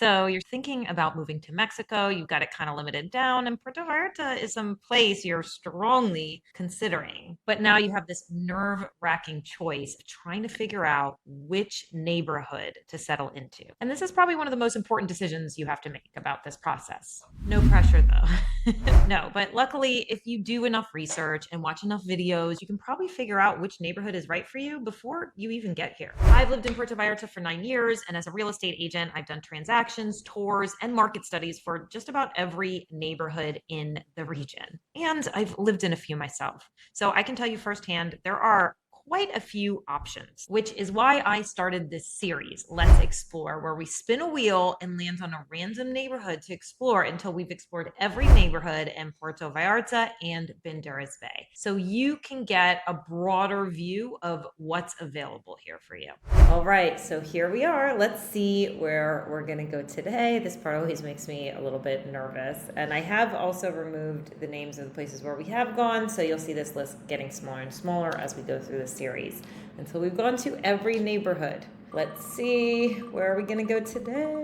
So you're thinking about moving to Mexico. You've got it kind of limited down, and Puerto Vallarta is some place you're strongly considering. But now you have this nerve-wracking choice of trying to figure out which neighborhood to settle into. And this is probably one of the most important decisions you have to make about this process. No pressure, though. No, but luckily, if you do enough research and watch enough videos, you can probably figure out which neighborhood is right for you before you even get here. I've lived in Puerto Vallarta for 9 years, and as a real estate agent, I've done transactions, tours, and market studies for just about every neighborhood in the region. And I've lived in a few myself. So I can tell you firsthand, there are quite a few options, which is why I started this series, Let's Explore, where we spin a wheel and land on a random neighborhood to explore until we've explored every neighborhood in Puerto Vallarta and Banderas Bay. So you can get a broader view of what's available here for you. All right, so here we are. Let's see where we're going to go today. This part always makes me a little bit nervous. And I have also removed the names of the places where we have gone, so you'll see this list getting smaller and smaller as we go through the series until we've gone to every neighborhood. Let's see, where are we going to go today?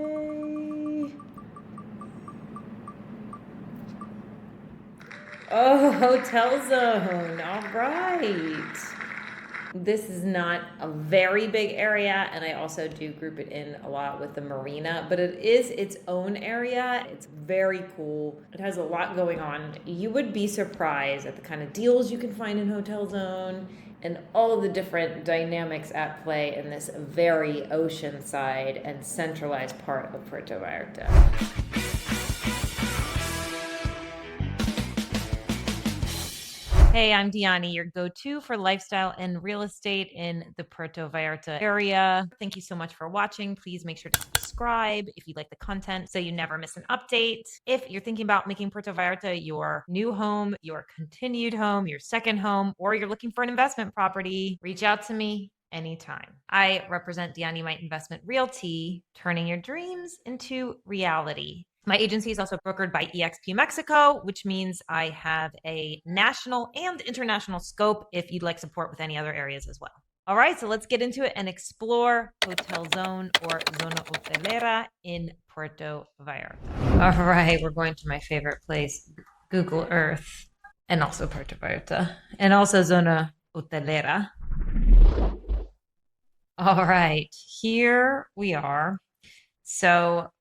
Oh, Hotel Zone. All right. This is not a very big area, and I also do group it in a lot with the marina, but it is its own area. It's very cool. It has a lot going on. You would be surprised at the kind of deals you can find in Hotel Zone and all of the different dynamics at play in this very oceanside and centralized part of Puerto Vallarta. Hey, I'm Dyani, your go-to for lifestyle and real estate in the Puerto Vallarta area. Thank you so much for watching. Please make sure to subscribe if you like the content so you never miss an update. If you're thinking about making Puerto Vallarta your new home, your continued home, your second home, or you're looking for an investment property, reach out to me anytime. I represent Dyani Might Investment Realty, turning your dreams into reality. My agency is also brokered by eXp Mexico, which means I have a national and international scope if you'd like support with any other areas as well. All right, so let's get into it and explore Hotel Zone or Zona Hotelera in Puerto Vallarta. All right, we're going to my favorite place, Google Earth, and also Puerto Vallarta, and also Zona Hotelera. All right, here we are. So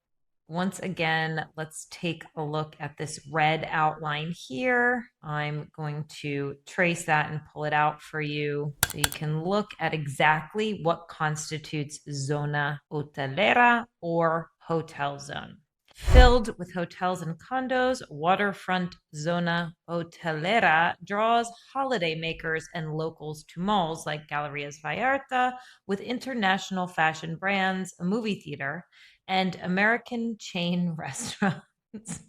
once again, let's take a look at this red outline here. I'm going to trace that and pull it out for you so you can look at exactly what constitutes Zona Hotelera or Hotel Zone. Filled with hotels and condos, waterfront Zona Hotelera draws holidaymakers and locals to malls like Galerías Vallarta with international fashion brands, a movie theater, and American chain restaurants.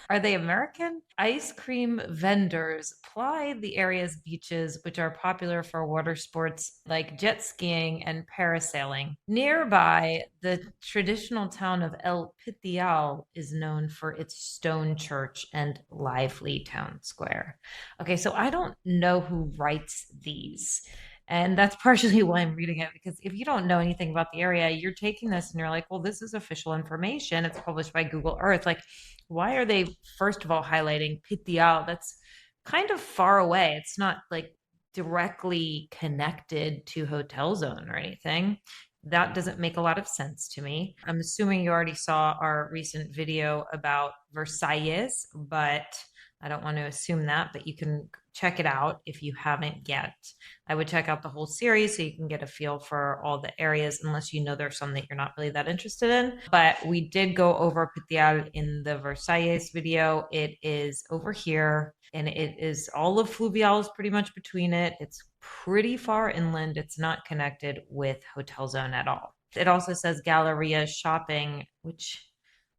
Are they American? Ice cream vendors ply the area's beaches, which are popular for water sports like jet skiing and parasailing. Nearby, the traditional town of El Pitial is known for its stone church and lively town square. Okay, so I don't know who writes these. And that's partially why I'm reading it, because if you don't know anything about the area, you're taking this and you're like, well, this is official information. It's published by Google Earth. Like, why are they, first of all, highlighting Pitial? That's kind of far away. It's not like directly connected to Hotel Zone or anything. That doesn't make a lot of sense to me. I'm assuming you already saw our recent video about Versailles, but I don't want to assume that, but you can check it out if you haven't yet. I would check out the whole series so you can get a feel for all the areas, unless you know there's some that you're not really that interested in. But we did go over Pitial in the Versailles video. It is over here, and it is all of Fluvial is pretty much between it. It's pretty far inland. It's not connected with Hotel Zone at all. It also says Galleria Shopping, which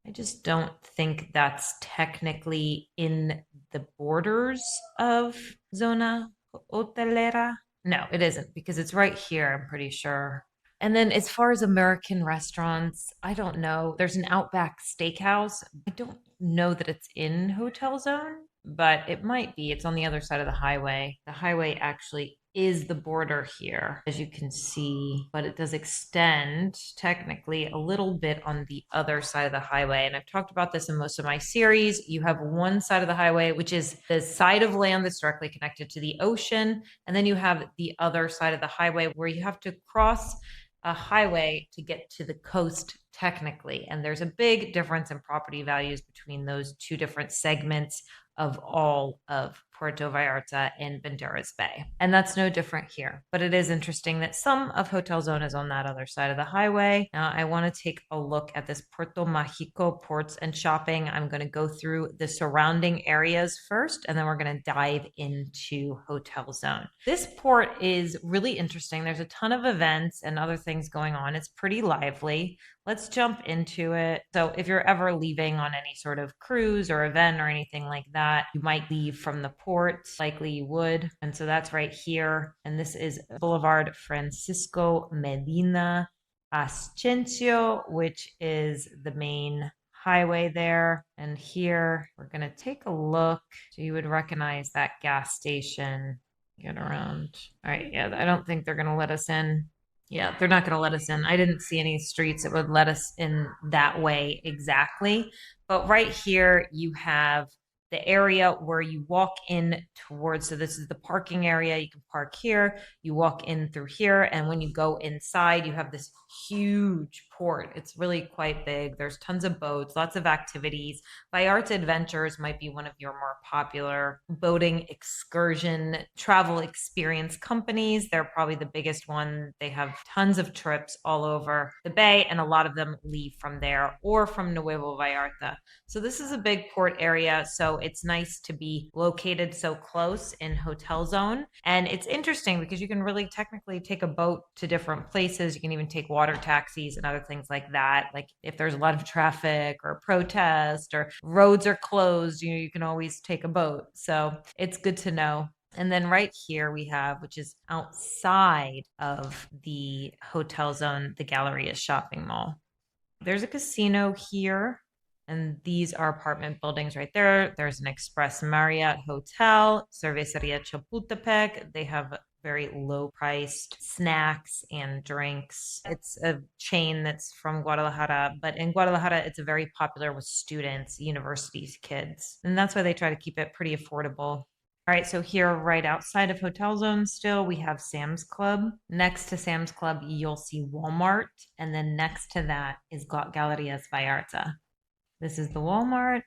I just don't think that's technically in the borders of Zona Hotelera. No, it isn't, because it's right here, I'm pretty sure. And then as far as American restaurants, I don't know. There's an Outback Steakhouse. I don't know that it's in Hotel Zone, but it might be. It's on the other side of the highway. The highway actually is the border here, as you can see, but it does extend technically a little bit on the other side of the highway. And I've talked about this in most of my series. You have one side of the highway, which is the side of land that's directly connected to the ocean. And then you have the other side of the highway where you have to cross a highway to get to the coast technically. And there's a big difference in property values between those two different segments of all of Puerto Vallarta and Banderas Bay. And that's no different here. But it is interesting that some of Hotel Zona is on that other side of the highway. Now, I want to take a look at this Puerto Mágico ports and shopping. I'm going to go through the surrounding areas first, and then we're going to dive into Hotel Zone. This port is really interesting. There's a ton of events and other things going on. It's pretty lively. Let's jump into it. So if you're ever leaving on any sort of cruise or event or anything like that, you might leave from the port, likely you would. And so that's right here. And this is Boulevard Francisco Medina Ascencio, which is the main highway there. And here we're going to take a look. So you would recognize that gas station. Get around. All right. Yeah, I don't think they're going to let us in. Yeah, they're not going to let us in. I didn't see any streets that would let us in that way exactly. But right here, you have the area where you walk in towards. So this is the parking area. You can park here. You walk in through here. And when you go inside, you have this huge port. It's really quite big. There's tons of boats, lots of activities. Vallarta Adventures might be one of your more popular boating excursion travel experience companies. They're probably the biggest one. They have tons of trips all over the bay, and a lot of them leave from there or from Nuevo Vallarta. So this is a big port area. So it's nice to be located so close in Hotel Zone. And it's interesting because you can really technically take a boat to different places. You can even take water taxis and other things like that. Like if there's a lot of traffic or protest or roads are closed, you can always take a boat. So it's good to know. And then right here we have, which is outside of the Hotel Zone, the Galleria shopping mall. There's a casino here, and these are apartment buildings right there. There's an Express Marriott Hotel, Cerveceria Chapultepec. They have very low priced snacks and drinks. It's a chain that's from Guadalajara, but in Guadalajara, it's a very popular with students, universities, kids. And that's why they try to keep it pretty affordable. All right, so here right outside of Hotel Zone still, we have Sam's Club. Next to Sam's Club, you'll see Walmart. And then next to that is Galerías Vallarta. This is the Walmart.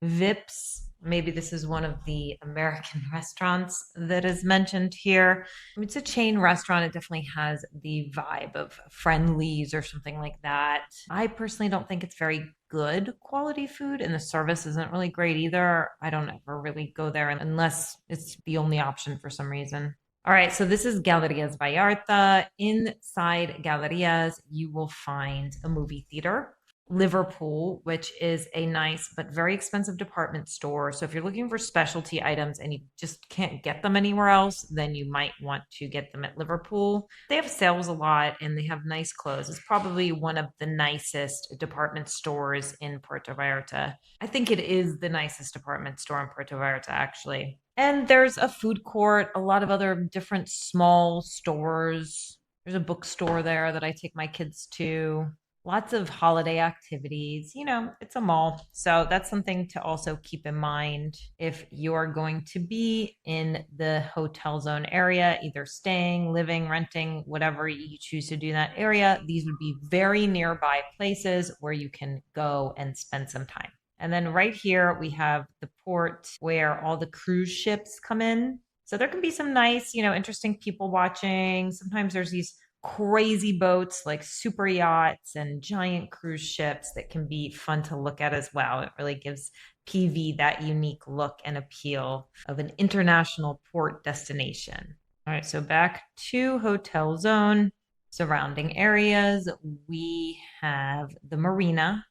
Vips. Maybe this is one of the American restaurants that is mentioned here. It's a chain restaurant. It definitely has the vibe of Friendly's or something like that. I personally don't think it's very good quality food, and the service isn't really great either. I don't ever really go there unless it's the only option for some reason. All right, so this is Galerías Vallarta. Inside Galerías, you will find a movie theater. Liverpool, which is a nice but very expensive department store. So if you're looking for specialty items and you just can't get them anywhere else, then you might want to get them at Liverpool. They have sales a lot and they have nice clothes. It's probably one of the nicest department stores in Puerto Vallarta. I think it is the nicest department store in Puerto Vallarta, actually. And there's a food court, a lot of other different small stores. There's a bookstore there that I take my kids to. Lots of holiday activities. It's a mall. So that's something to also keep in mind if you're going to be in the Hotel Zone area, either staying, living, renting, whatever you choose to do in that area. These would be very nearby places where you can go and spend some time. And then right here, we have the port where all the cruise ships come in. So there can be some nice, interesting people watching. Sometimes there's these crazy boats like super yachts and giant cruise ships that can be fun to look at as well. It really gives PV that unique look and appeal of an international port destination. All right, so back to Hotel Zone. Surrounding areas, we have the marina.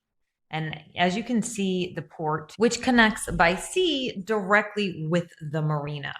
And as you can see, the port, which connects by sea directly with the Marina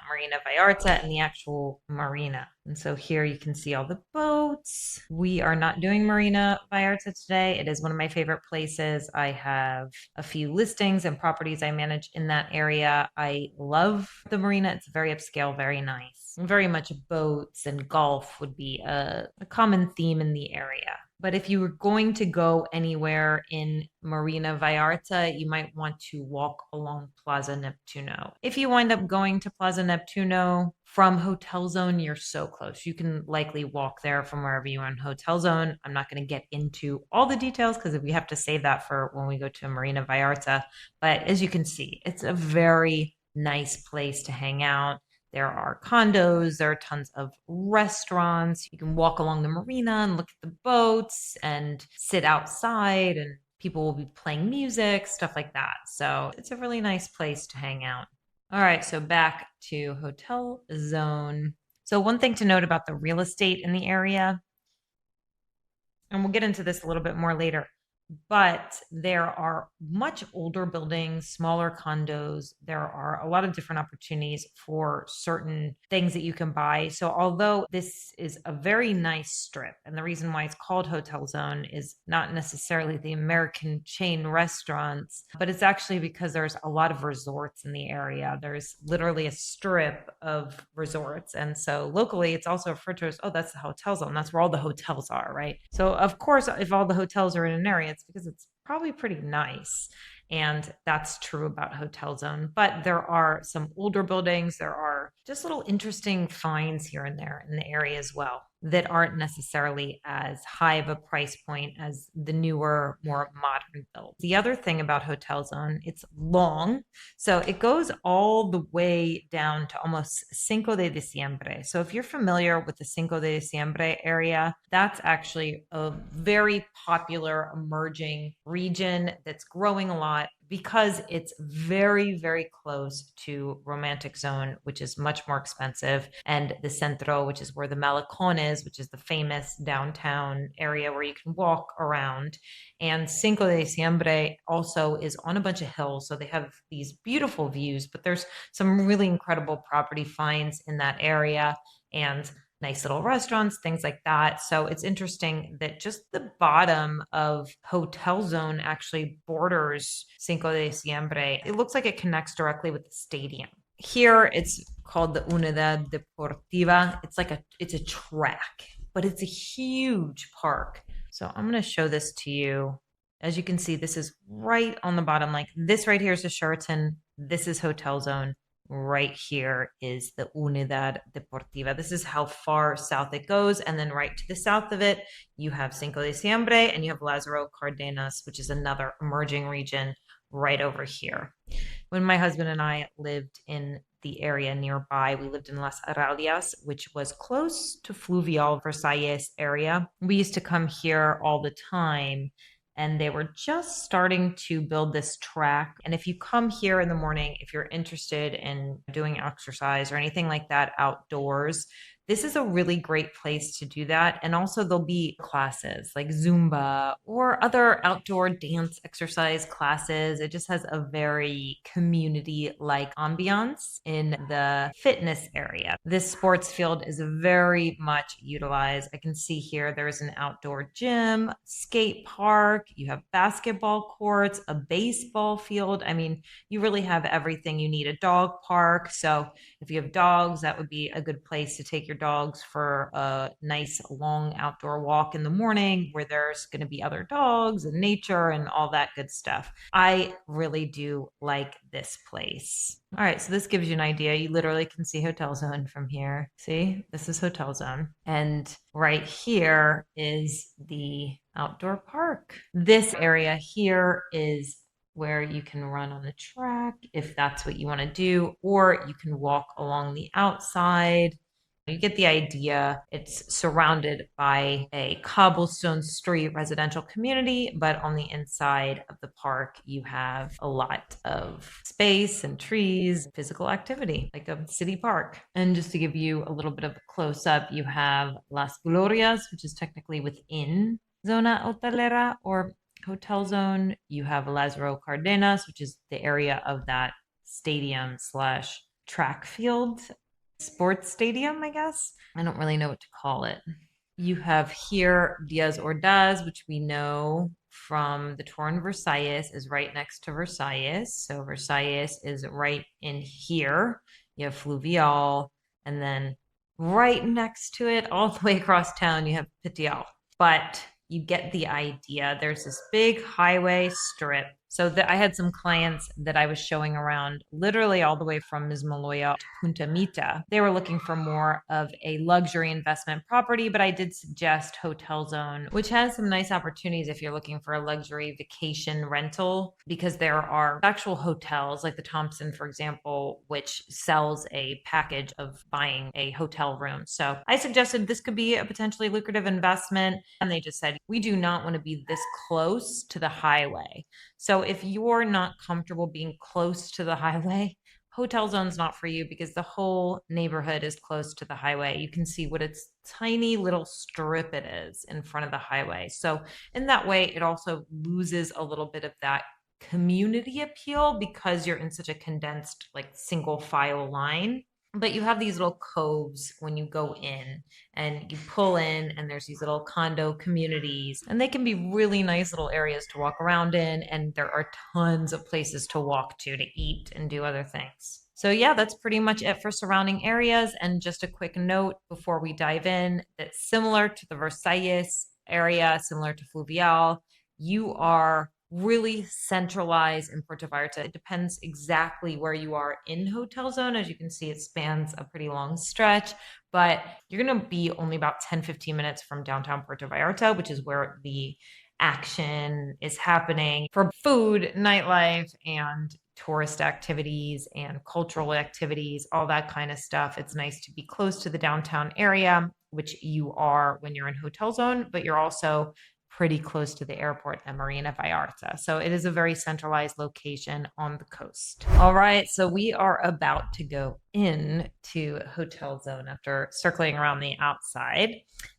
Vallarta, and the actual marina. And so here you can see all the boats. We are not doing Marina Vallarta today. It is one of my favorite places. I have a few listings and properties I manage in that area. I love the marina. It's very upscale, very nice. Very much boats and golf would be a common theme in the area. But if you were going to go anywhere in Marina Vallarta, you might want to walk along Plaza Neptuno. If you wind up going to Plaza Neptuno from Hotel Zone, you're so close. You can likely walk there from wherever you are in Hotel Zone. I'm not going to get into all the details because we have to save that for when we go to Marina Vallarta. But as you can see, it's a very nice place to hang out. There are condos, there are tons of restaurants. You can walk along the marina and look at the boats and sit outside, and people will be playing music, stuff like that. So it's a really nice place to hang out. All right, so back to Hotel Zone. So one thing to note about the real estate in the area, and we'll get into this a little bit more later, but there are much older buildings, smaller condos. There are a lot of different opportunities for certain things that you can buy. So although this is a very nice strip, and the reason why it's called Hotel Zone is not necessarily the American chain restaurants, but it's actually because there's a lot of resorts in the area. There's literally a strip of resorts. And so locally, it's also referred to as, oh, that's the Hotel Zone. That's where all the hotels are, right? So of course, if all the hotels are in an area, it's because it's probably pretty nice. And that's true about Hotel Zone. But there are some older buildings. There are just little interesting finds here and there in the area as well that aren't necessarily as high of a price point as the newer, more modern builds. The other thing about Hotel Zone, it's long. So it goes all the way down to almost Cinco de Diciembre. So if you're familiar with the Cinco de Diciembre area, that's actually a very popular emerging region that's growing a lot because it's very, very close to Romantic Zone, which is much more expensive, and the Centro, which is where the Malecón is, which is the famous downtown area where you can walk around. And Cinco de Diciembre also is on a bunch of hills, so they have these beautiful views, but there's some really incredible property finds in that area. And nice little restaurants, things like that. So it's interesting that just the bottom of Hotel Zone actually borders Cinco de Diciembre. It looks like it connects directly with the stadium. Here it's called the Unidad Deportiva. It's a track, but it's a huge park. So I'm going to show this to you. As you can see, this is right on the bottom. Like this right here is the Sheraton. This is Hotel Zone. Right here is the Unidad Deportiva. This is how far south it goes. And then right to the south of it, you have Cinco de Diciembre and you have Lázaro Cárdenas, which is another emerging region right over here. When my husband and I lived in the area nearby, we lived in Las Aralias, which was close to Fluvial Versailles area. We used to come here all the time, and they were just starting to build this track. And if you come here in the morning, if you're interested in doing exercise or anything like that outdoors, this is a really great place to do that. And also there'll be classes like Zumba or other outdoor dance exercise classes. It just has a very community-like ambiance in the fitness area. This sports field is very much utilized. I can see here there's an outdoor gym, skate park, you have basketball courts, a baseball field. I mean, you really have everything you need. A dog park. So if you have dogs, that would be a good place to take your dogs for a nice long outdoor walk in the morning where there's going to be other dogs and nature and all that good stuff. I really do like this place. All right, so this gives you an idea. You literally can see Hotel Zone from here. See, this is Hotel Zone. And right here is the outdoor park. This area here is where you can run on the track if that's what you want to do, or you can walk along the outside. You get the idea. It's surrounded by a cobblestone street residential community, but on the inside of the park, you have a lot of space and trees, physical activity, like a city park. And just to give you a little bit of a close up, you have Las Glorias, which is technically within Zona Hotelera, or hotel zone. You have Lázaro Cárdenas, which is the area of that stadium slash track field, sports stadium, I guess. I don't really know what to call it. You have here Diaz Ordaz, which we know from the tour in Versailles is right next to Versailles. So Versailles is right in here. You have Fluvial, and then right next to it, all the way across town, you have Petial. But you get the idea. There's this big highway strip. So I had some clients that I was showing around literally all the way from Mismaloya to Punta Mita. They were looking for more of a luxury investment property, but I did suggest Hotel Zone, which has some nice opportunities if you're looking for a luxury vacation rental, because there are actual hotels like the Thompson, for example, which sells a package of buying a hotel room. So I suggested this could be a potentially lucrative investment. And they just said, we do not want to be this close to the highway. So if you're not comfortable being close to the highway, Hotel Zone's not for you because the whole neighborhood is close to the highway. You can see what its tiny little strip it is in front of the highway. So in that way, it also loses a little bit of that community appeal because you're in such a condensed, like single file line. But you have these little coves when you go in and you pull in, and there's these little condo communities, and they can be really nice little areas to walk around in. And there are tons of places to walk to eat and do other things. So, yeah, that's pretty much it for surrounding areas. And just a quick note before we dive in that similar to the Versailles area, similar to Fluvial, you are really centralized in Puerto Vallarta. It depends exactly where you are in Hotel Zone. As you can see, it spans a pretty long stretch, but you're going to be only about 10-15 minutes from downtown Puerto Vallarta, which is where the action is happening for food, nightlife, and tourist activities and cultural activities, all that kind of stuff. It's nice to be close to the downtown area, which you are when you're in Hotel Zone, but you're also pretty close to the airport at Marina Vallarta. So it is a very centralized location on the coast. All right, so we are about to go in to Hotel Zone after circling around the outside.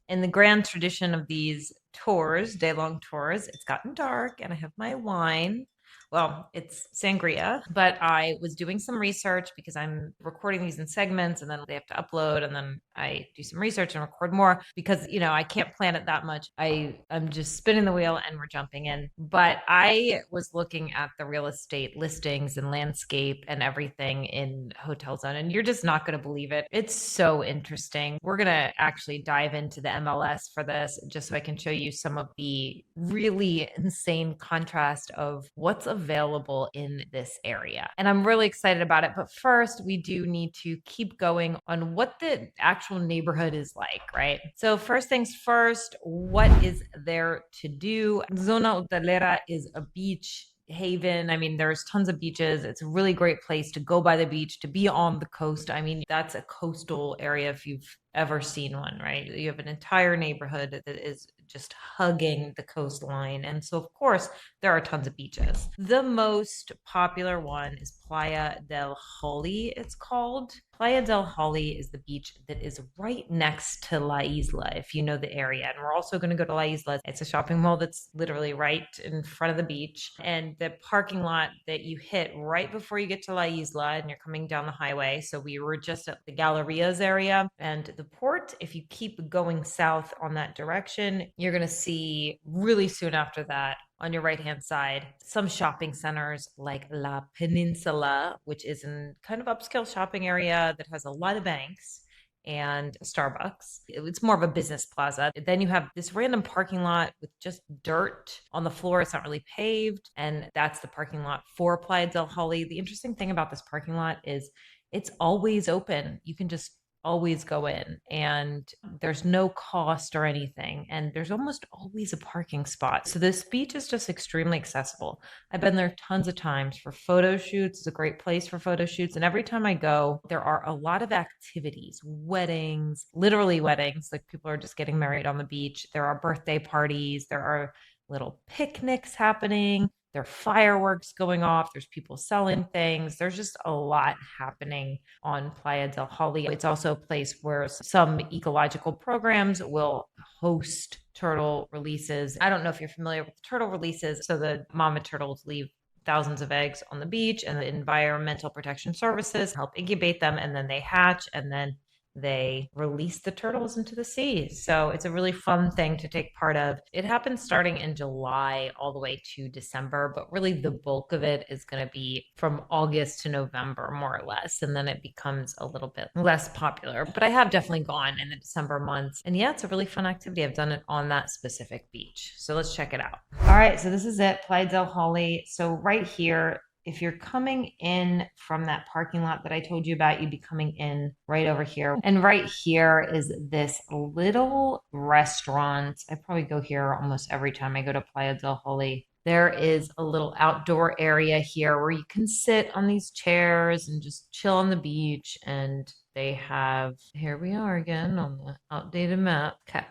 In the grand tradition of these tours, day-long tours, it's gotten dark and I have my wine. Well, it's sangria, but I was doing some research because I'm recording these in segments and then they have to upload, and then I do some research and record more because, I can't plan it that much. I'm just spinning the wheel and we're jumping in. But I was looking at the real estate listings and landscape and everything in Hotel Zone, and you're just not going to believe it. It's so interesting. We're going to actually dive into the MLS for this just so I can show you some of the really insane contrast of what's available in this area. And I'm really excited about it. But first, we do need to keep going on what the actual neighborhood is like, right? So, first things first, what is there to do? Zona Hotelera is a beach haven. I mean, there's tons of beaches. It's a really great place to go by the beach, to be on the coast. I mean, that's a coastal area if you've ever seen one, right? You have an entire neighborhood that is just hugging the coastline. And so, of course, there are tons of beaches. The most popular one is Playa del Holly, it's called. Playa del Holly is the beach that is right next to La Isla, if you know the area. And we're also going to go to La Isla. It's a shopping mall that's literally right in front of the beach. And the parking lot that you hit right before you get to La Isla and you're coming down the highway. So we were just at the Gallerias area and the port. If you keep going south on that direction, you're going to see really soon after that on your right hand side some shopping centers like La Peninsula, which is in kind of upscale shopping area that has a lot of banks and Starbucks. It's more of a business plaza. Then you have this random parking lot with just dirt on the floor. It's not really paved. And that's the parking lot for Playa del Holly. The interesting thing about this parking lot is it's always open. You can just always go in and there's no cost or anything. And there's almost always a parking spot. So this beach is just extremely accessible. I've been there tons of times for photo shoots. It's a great place for photo shoots. And every time I go, there are a lot of activities, weddings, literally weddings, like people are just getting married on the beach. There are birthday parties. There are little picnics happening. There are fireworks going off. There's people selling things. There's just a lot happening on Playa del Holly. It's also a place where some ecological programs will host turtle releases. I don't know if you're familiar with turtle releases. So the mama turtles leave thousands of eggs on the beach, and the environmental protection services help incubate them, and then they hatch, and then they release the turtles into the sea. So it's a really fun thing to take part of. It happens starting in July all the way to December, but really the bulk of it is going to be from August to November, more or less. And then it becomes a little bit less popular. But I have definitely gone in the December months. And yeah, it's a really fun activity. I've done it on that specific beach. So let's check it out. All right, so this is it, Playa del Holly. So right here, if you're coming in from that parking lot that I told you about, you'd be coming in right over here. And right here is this little restaurant. I probably go here almost every time I go to Playa del Holly. There is a little outdoor area here where you can sit on these chairs and just chill on the beach. And they have, here we are again on the outdated map. Okay.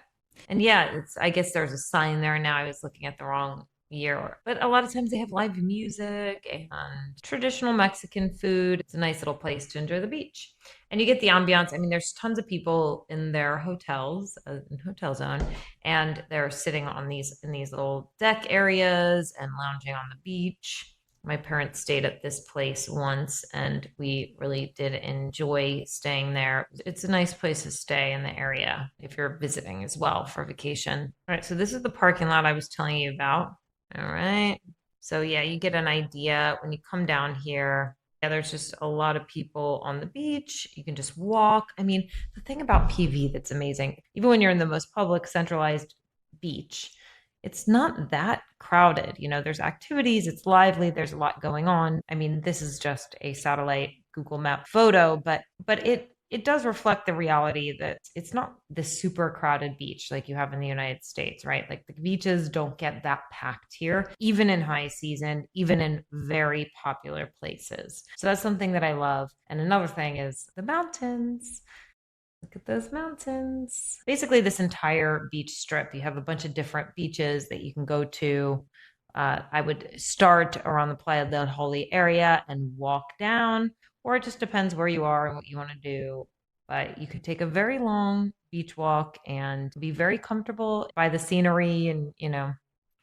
And yeah, I guess there's a sign there now. I was looking at the wrong year, but a lot of times they have live music and traditional Mexican food. It's a nice little place to enjoy the beach. And you get the ambiance. I mean, there's tons of people in their hotels, in Hotel Zone, and they're sitting on these in these little deck areas and lounging on the beach. My parents stayed at this place once, and we really did enjoy staying there. It's a nice place to stay in the area if you're visiting as well for vacation. All right, so this is the parking lot I was telling you about. All right. So yeah, you get an idea when you come down here. Yeah, there's just a lot of people on the beach. You can just walk. I mean, the thing about PV that's amazing, even when you're in the most public, centralized beach, it's not that crowded. You know, there's activities, it's lively, there's a lot going on. I mean, this is just a satellite Google Map photo, but it does reflect the reality that it's not the super crowded beach like you have in the United States, right? Like the beaches don't get that packed here, even in high season, even in very popular places. So that's something that I love. And another thing is the mountains. Look at those mountains. Basically, this entire beach strip, you have a bunch of different beaches that you can go to. I would start around the Playa del Holly area and walk down, or it just depends where you are and what you want to do. But you could take a very long beach walk and be very comfortable by the scenery and,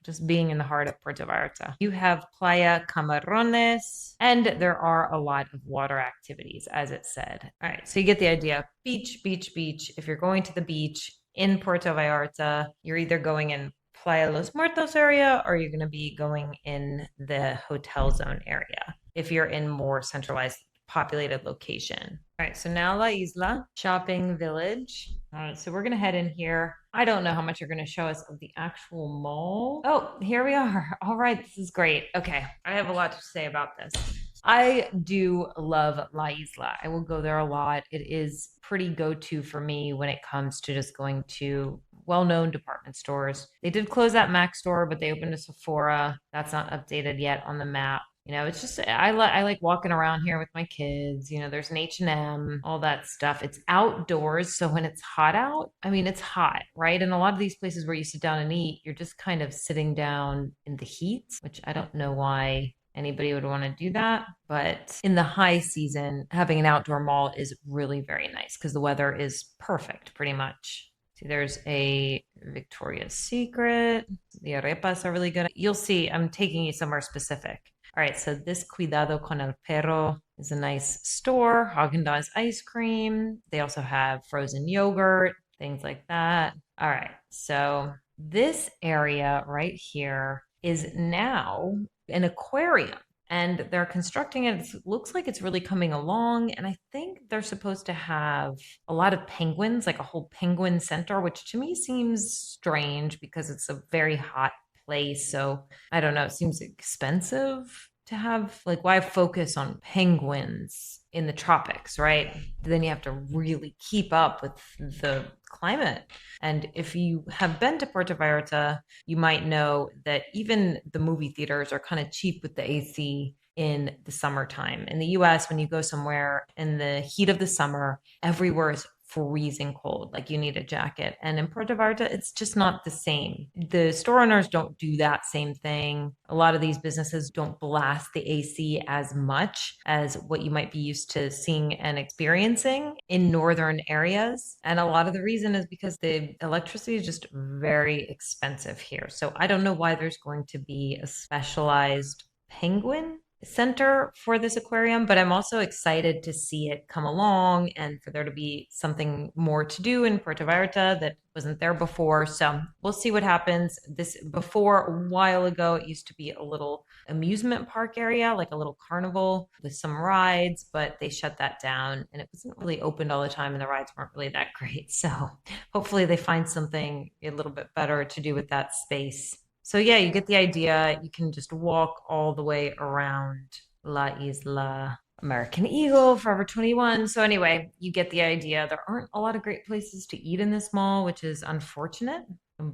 just being in the heart of Puerto Vallarta. You have Playa Camarones, and there are a lot of water activities, as it said. All right, so you get the idea. Beach, beach, beach. If you're going to the beach in Puerto Vallarta, you're either going in Playa Los Muertos area or you're going to be going in the Hotel Zone area if you're in more centralized populated location. All right, so now La Isla Shopping Village. All right, so we're going to head in here. I don't know how much you're going to show us of the actual mall. Oh, here we are. All right, this is great. Okay, I have a lot to say about this. I do love La Isla. I will go there a lot. It is pretty go-to for me when it comes to just going to well-known department stores. They did close that Mac store, but they opened a Sephora. That's not updated yet on the map. It's just I like walking around here with my kids. There's an H&M, all that stuff. It's outdoors, so when it's hot out, I mean, it's hot, right? And a lot of these places where you sit down and eat, you're just kind of sitting down in the heat, which I don't know why anybody would want to do that. But in the high season, having an outdoor mall is really very nice because the weather is perfect, pretty much. See, there's a Victoria's Secret. The arepas are really good. You'll see, I'm taking you somewhere specific. All right, so this Cuidado con el Perro is a nice store. Haagen-Dazs ice cream. They also have frozen yogurt, things like that. All right, so this area right here is now an aquarium. And they're constructing it. It looks like it's really coming along. And I think they're supposed to have a lot of penguins, like a whole penguin center, which to me seems strange because it's a very hot place. So I don't know, it seems expensive to have, like, why focus on penguins in the tropics, right? Then you have to really keep up with the climate. And if you have been to Puerto Vallarta, you might know that even the movie theaters are kind of cheap with the AC in the summertime. In the US, when you go somewhere in the heat of the summer, everywhere is freezing cold. Like you need a jacket. And in Puerto Vallarta, it's just not the same. The store owners don't do that same thing. A lot of these businesses don't blast the AC as much as what you might be used to seeing and experiencing in northern areas. And a lot of the reason is because the electricity is just very expensive here. So I don't know why there's going to be a specialized penguin center for this aquarium, but I'm also excited to see it come along and for there to be something more to do in Puerto Vallarta that wasn't there before. So we'll see what happens. This before a while ago, it used to be a little amusement park area, like a little carnival with some rides, but they shut that down and it wasn't really opened all the time and the rides weren't really that great. So hopefully they find something a little bit better to do with that space. So yeah, you get the idea. You can just walk all the way around La Isla, American Eagle, Forever 21. So anyway, you get the idea. There aren't a lot of great places to eat in this mall, which is unfortunate,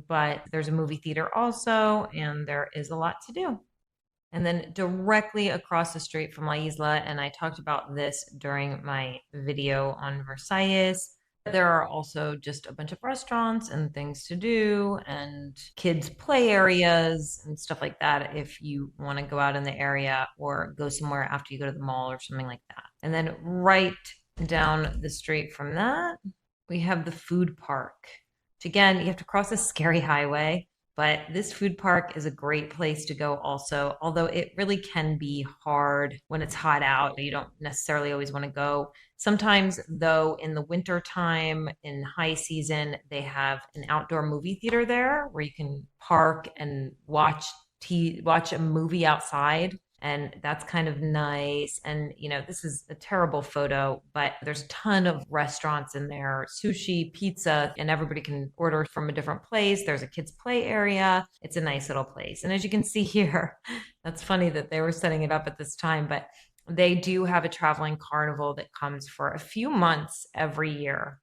but there's a movie theater also, and there is a lot to do. And then directly across the street from La Isla, and I talked about this during my video on Versailles, there are also just a bunch of restaurants and things to do and kids' play areas and stuff like that if you want to go out in the area or go somewhere after you go to the mall or something like that. And then right down the street from that, we have the food park, which again, you have to cross a scary highway. But this food park is a great place to go also, although it really can be hard when it's hot out. You don't necessarily always want to go. Sometimes, though, in the winter time, in high season, they have an outdoor movie theater there where you can park and watch a movie outside. And that's kind of nice. And, this is a terrible photo, but there's a ton of restaurants in there, sushi, pizza, and everybody can order from a different place. There's a kids' play area. It's a nice little place. And as you can see here, that's funny that they were setting it up at this time, but they do have a traveling carnival that comes for a few months every year.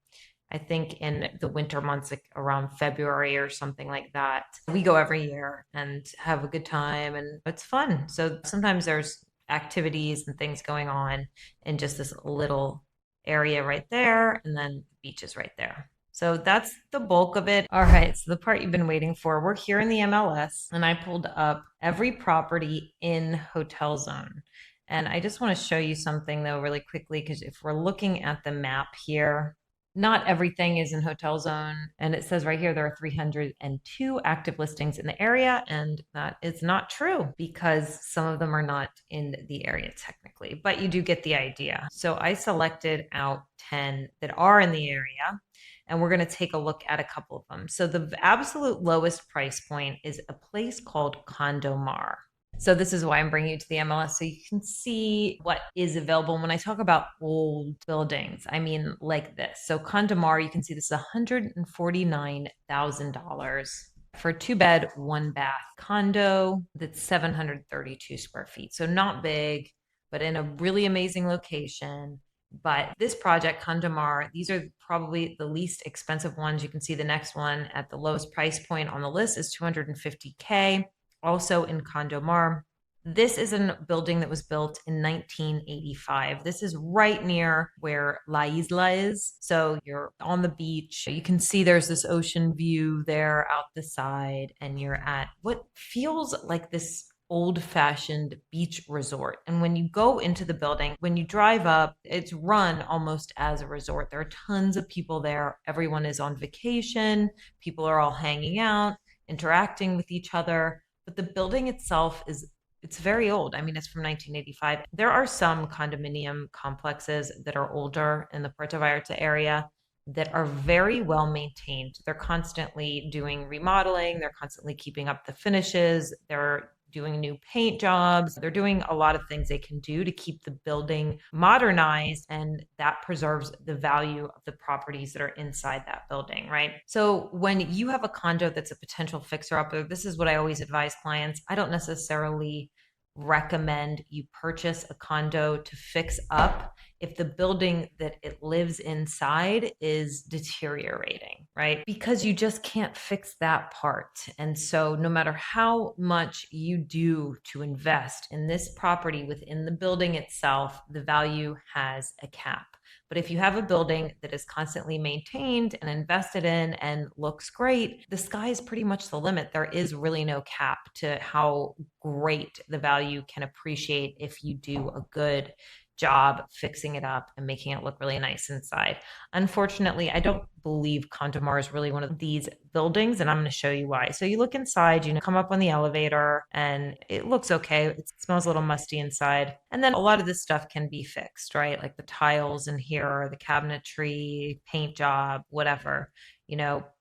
I think in the winter months, like around February or something like that. We go every year and have a good time and it's fun. So sometimes there's activities and things going on in just this little area right there. And then the beach is right there. So that's the bulk of it. All right. So the part you've been waiting for, we're here in the MLS and I pulled up every property in Hotel Zone. And I just want to show you something though, really quickly, because if we're looking at the map here, not everything is in Hotel Zone. And it says right here there are 302 active listings in the area. And that is not true because some of them are not in the area technically, but you do get the idea. So I selected out 10 that are in the area. And we're going to take a look at a couple of them. So the absolute lowest price point is a place called Condomar. So this is why I'm bringing you to the MLS so you can see what is available. When I talk about old buildings, I mean like this. So Condomar, you can see this is $149,000 for a 2-bed, 1-bath condo that's 732 square feet. So not big, but in a really amazing location. But this project, Condomar, these are probably the least expensive ones. You can see the next one at the lowest price point on the list is $250K. Also in Condomar. This is a building that was built in 1985. This is right near where La Isla is. So you're on the beach. You can see there's this ocean view there out the side, and you're at what feels like this old-fashioned beach resort. And when you go into the building, when you drive up, it's run almost as a resort. There are tons of people there. Everyone is on vacation. People are all hanging out, interacting with each other. But the building itself it's very old. I mean, it's from 1985. There are some condominium complexes that are older in the Puerto Vallarta area that are very well maintained. They're constantly doing remodeling. They're constantly keeping up the finishes. They're doing new paint jobs. They're doing a lot of things they can do to keep the building modernized, and that preserves the value of the properties that are inside that building, right? So when you have a condo that's a potential fixer-upper, this is what I always advise clients. I don't necessarily recommend you purchase a condo to fix up if the building that it lives inside is deteriorating, right? Because you just can't fix that part. And so no matter how much you do to invest in this property within the building itself, the value has a cap. But if you have a building that is constantly maintained and invested in and looks great, the sky is pretty much the limit. There is really no cap to how great the value can appreciate if you do a good job fixing it up and making it look really nice inside. Unfortunately, I don't believe Condomar is really one of these buildings, and I'm going to show you why. So you look inside, come up on the elevator, and it looks okay. It smells a little musty inside. And then a lot of this stuff can be fixed, right? Like the tiles in here, the cabinetry, paint job, whatever.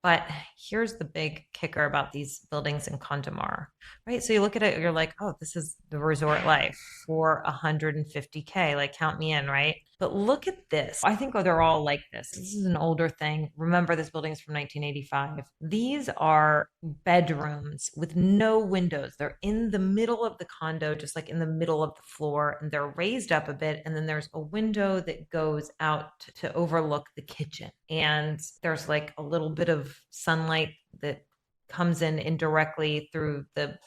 But here's the big kicker about these buildings in Condomar, right? So you look at it, you're like, oh, this is the resort life for 150K. Like, count me in, right? But look at this. I think they're all like this. This is an older thing. Remember, this building is from 1985. These are bedrooms with no windows. They're in the middle of the condo, just like in the middle of the floor, and they're raised up a bit. And then there's a window that goes out to overlook the kitchen. And there's like a little bit of sunlight that comes in indirectly through the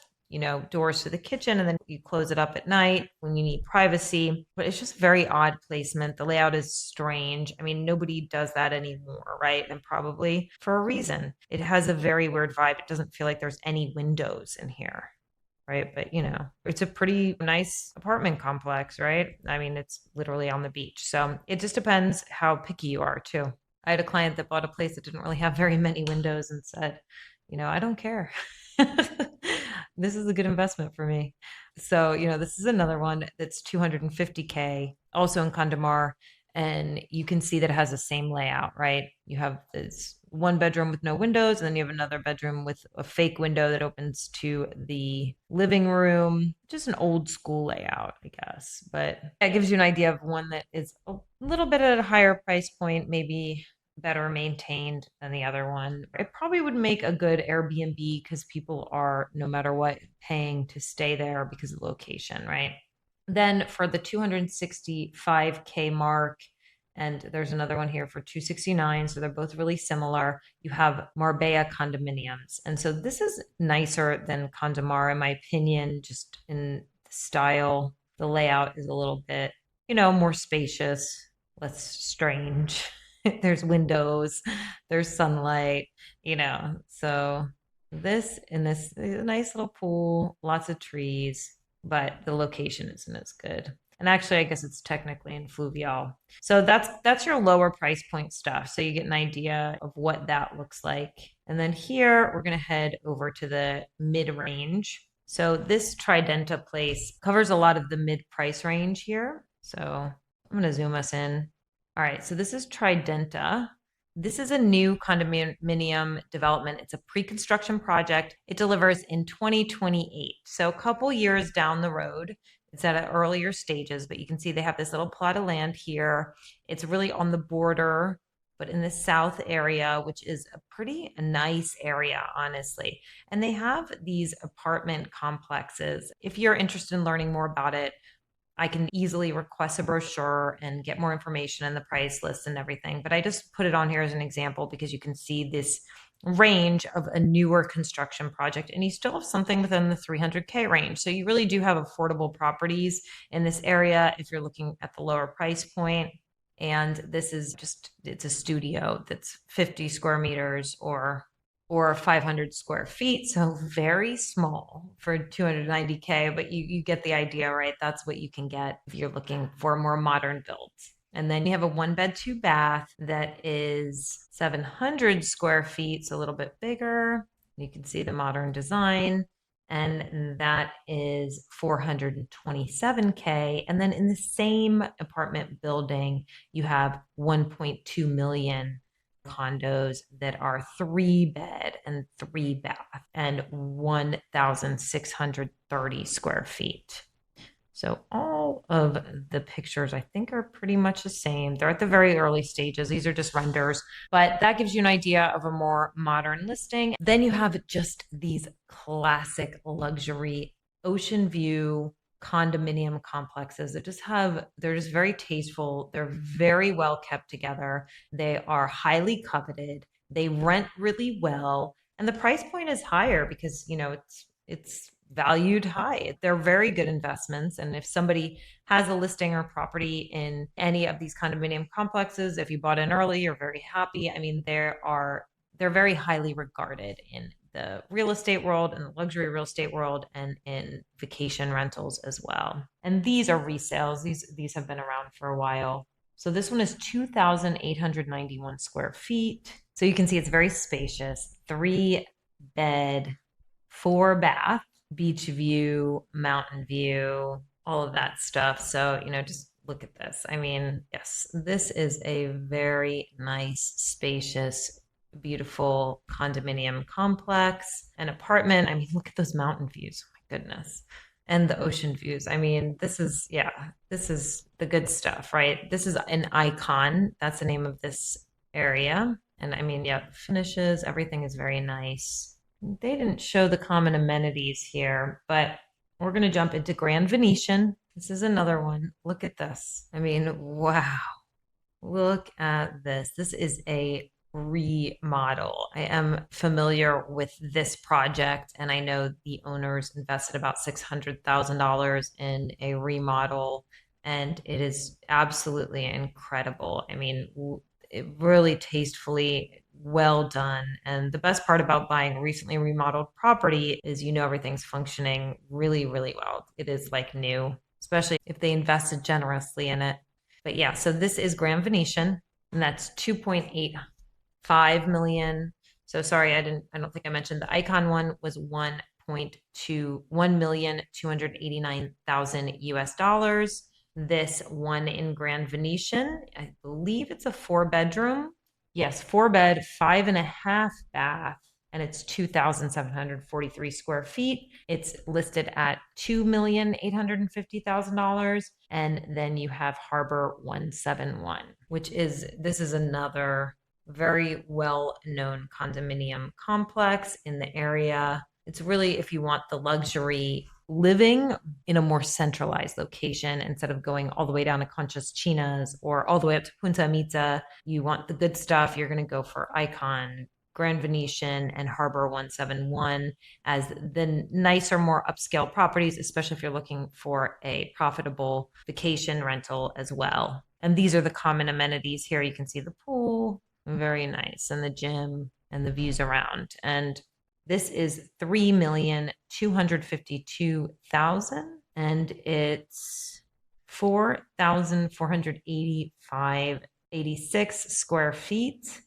doors to the kitchen, and then you close it up at night when you need privacy. But it's just very odd placement. The layout is strange. I mean, nobody does that anymore, right? And probably for a reason. It has a very weird vibe. It doesn't feel like there's any windows in here. Right. But, it's a pretty nice apartment complex, right? I mean, it's literally on the beach. So it just depends how picky you are, too. I had a client that bought a place that didn't really have very many windows and said, I don't care. This is a good investment for me. So, this is another one that's 250K, also in Condomar. And you can see that it has the same layout, right? You have this one bedroom with no windows, and then you have another bedroom with a fake window that opens to the living room. Just an old school layout, I guess. But that gives you an idea of one that is a little bit at a higher price point, maybe better maintained than the other one. It probably would make a good Airbnb because people are, no matter what, paying to stay there because of the location, right? Then for the 265K mark, and there's another one here for 269, so they're both really similar. You have Marbella condominiums. And so this is nicer than Condomar, in my opinion, just in the style. The layout is a little bit, more spacious, less strange. There's windows, there's sunlight, So this nice little pool, lots of trees, but the location isn't as good. And actually, I guess it's technically in Fluvial. So that's your lower price point stuff. So you get an idea of what that looks like. And then here we're going to head over to the mid-range. So this Tridenta place covers a lot of the mid-price range here. So I'm going to zoom us in. All right, so this is Tridenta. This is a new condominium development. It's a pre-construction project. It delivers in 2028. So a couple years down the road. It's at earlier stages, but you can see they have this little plot of land here. It's really on the border, but in the south area, which is a pretty nice area, honestly. And they have these apartment complexes. If you're interested in learning more about it, I can easily request a brochure and get more information and the price list and everything. But I just put it on here as an example because you can see this range of a newer construction project, and you still have something within the 300K range. So you really do have affordable properties in this area if you're looking at the lower price point. And this is it's a studio that's 50 square meters or 500 square feet. So very small for 290K, but you get the idea, right? That's what you can get if you're looking for more modern builds. And then you have a 1 bed, 2 bath that is 700 square feet, so a little bit bigger. You can see the modern design, and that is 427K. And then in the same apartment building, you have 1.2 million condos that are 3 bed and 3 bath and 1,630 square feet. So all of the pictures, I think, are pretty much the same. They're at the very early stages. These are just renders, but that gives you an idea of a more modern listing. Then you have just these classic luxury ocean view condominium complexes that they're just very tasteful. They're very well kept together. They are highly coveted. They rent really well. And the price point is higher because, it's valued high. They're very good investments. And if somebody has a listing or property in any of these condominium complexes, if you bought in early, you're very happy. I mean, they're very highly regarded in the real estate world and the luxury real estate world and in vacation rentals as well. And these are resales. These have been around for a while. So this one is 2,891 square feet. So you can see it's very spacious, 3 bed, 4 bath, beach view, mountain view, all of that stuff. So, just look at this. I mean, yes, this is a very nice, spacious, beautiful condominium complex, an apartment. I mean, look at those mountain views. Oh my goodness. And the ocean views. I mean, yeah, this is the good stuff, right? This is an icon. That's the name of this area. And I mean, yeah, finishes, everything is very nice. They didn't show the common amenities here, but we're going to jump into Grand Venetian. This is another one. Look at this. I mean, wow. Look at this. This is a remodel. I am familiar with this project, and I know the owners invested about $600,000 in a remodel, and it is absolutely incredible. I mean, it really tastefully well done. And the best part about buying a recently remodeled property is everything's functioning really, really well. It is like new, especially if they invested generously in it. But yeah, so this is Grand Venetian, and that's 2.85 million. So sorry, I don't think I mentioned the Icon one was 1,289,000 US dollars. This one in Grand Venetian, I believe it's a 4 bedroom. Yes, 4 bed, 5.5 bath, and it's 2,743 square feet. It's listed at $2,850,000. And then you have Harbor 171, this is another very well-known condominium complex in the area. It's really if you want the luxury living in a more centralized location instead of going all the way down to Conchas Chinas or all the way up to Punta Mita. You want the good stuff, you're going to go for Icon, Grand Venetian, and Harbor 171 as the nicer, more upscale properties, especially if you're looking for a profitable vacation rental as well. And these are the common amenities here. You can see the pool, very nice, and the gym and the views around. And this is 3,252,000, and it's 4,486 square feet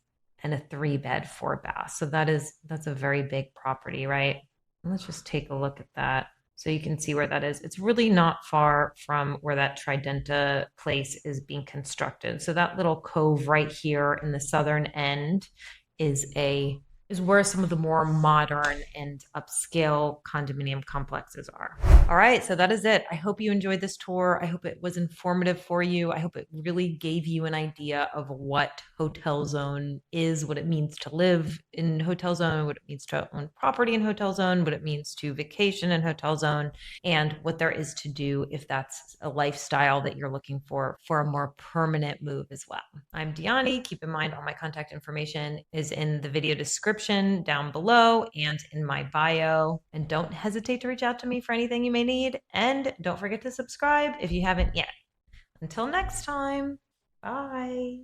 and a 3 bed, 4 bath. So that's a very big property, right? Let's just take a look at that. So you can see where that is. It's really not far from where that Tridenta place is being constructed. So that little cove right here in the southern end is where some of the more modern and upscale condominium complexes are. All right, so that is it. I hope you enjoyed this tour. I hope it was informative for you. I hope it really gave you an idea of what Hotel Zone is, what it means to live in Hotel Zone, what it means to own property in Hotel Zone, what it means to vacation in Hotel Zone, and what there is to do if that's a lifestyle that you're looking for a more permanent move as well. I'm Dyani. Keep in mind all my contact information is in the video description down below and in my bio. And don't hesitate to reach out to me for anything you may need. And don't forget to subscribe if you haven't yet. Until next time, bye.